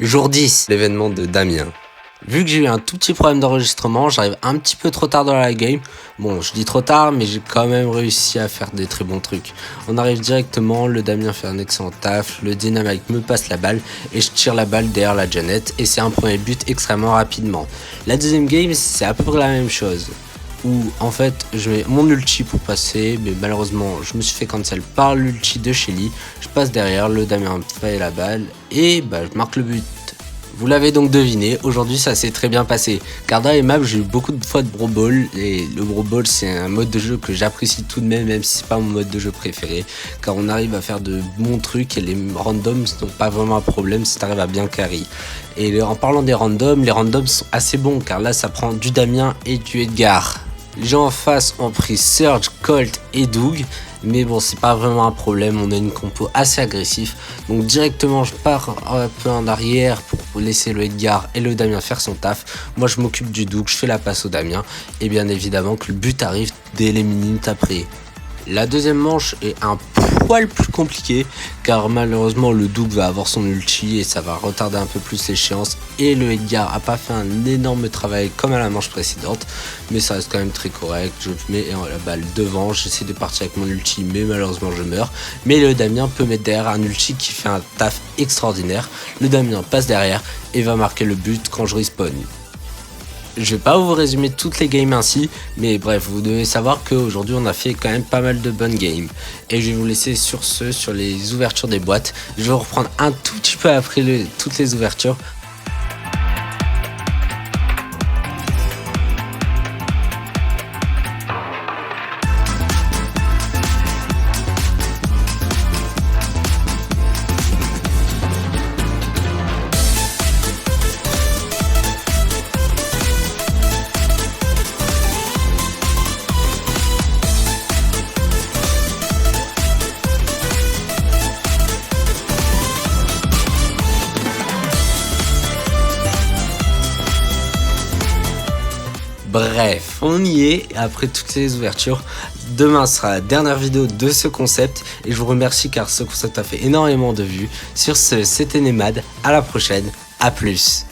Jour 10, l'événement de Damien. Vu que j'ai eu un tout petit problème d'enregistrement, j'arrive un petit peu trop tard dans la game. Bon, je dis trop tard, mais j'ai quand même réussi à faire des très bons trucs. On arrive directement, le Damien fait un excellent taf, le Dynamite me passe la balle et je tire la balle derrière la Janet et c'est un premier but extrêmement rapidement. La deuxième game, c'est à peu près la même chose. Où en fait je mets mon ulti pour passer, mais malheureusement je me suis fait cancel par l'ulti de Shelly. Je passe derrière, le Damien fait la balle et je marque le but. Vous l'avez donc deviné, aujourd'hui ça s'est très bien passé. Car dans les maps j'ai eu beaucoup de fois de Brawl Ball et le Brawl Ball c'est un mode de jeu que j'apprécie tout de même si c'est pas mon mode de jeu préféré. Car on arrive à faire de bons trucs et les randoms n'ont pas vraiment un problème si t'arrives à bien carry. Et en parlant des randoms sont assez bons car là ça prend du Damien et du Edgar. Les gens en face ont pris Surge, Colt et Doug, mais bon c'est pas vraiment un problème, on a une compo assez agressive, donc directement je pars un peu en arrière pour laisser le Edgar et le Damien faire son taf. Moi je m'occupe du Doug, je fais la passe au Damien, et bien évidemment que le but arrive dès les minutes après. La deuxième manche est un poil plus compliquée car malheureusement le Doug va avoir son ulti et ça va retarder un peu plus l'échéance et le Edgar a pas fait un énorme travail comme à la manche précédente, mais ça reste quand même très correct. Je mets la balle devant, j'essaie de partir avec mon ulti mais malheureusement je meurs, mais le Damien peut mettre derrière un ulti qui fait un taf extraordinaire. Le Damien passe derrière et va marquer le but quand je respawn. Je vais pas vous résumer toutes les games ainsi, mais bref, vous devez savoir qu'aujourd'hui on a fait quand même pas mal de bonnes games. Et je vais vous laisser sur les ouvertures des boîtes. Je vais reprendre un tout petit peu après toutes les ouvertures. Bref, on y est, après toutes ces ouvertures. Demain sera la dernière vidéo de ce concept et je vous remercie car ce concept a fait énormément de vues. Sur ce, c'était Nemad, à la prochaine, à plus.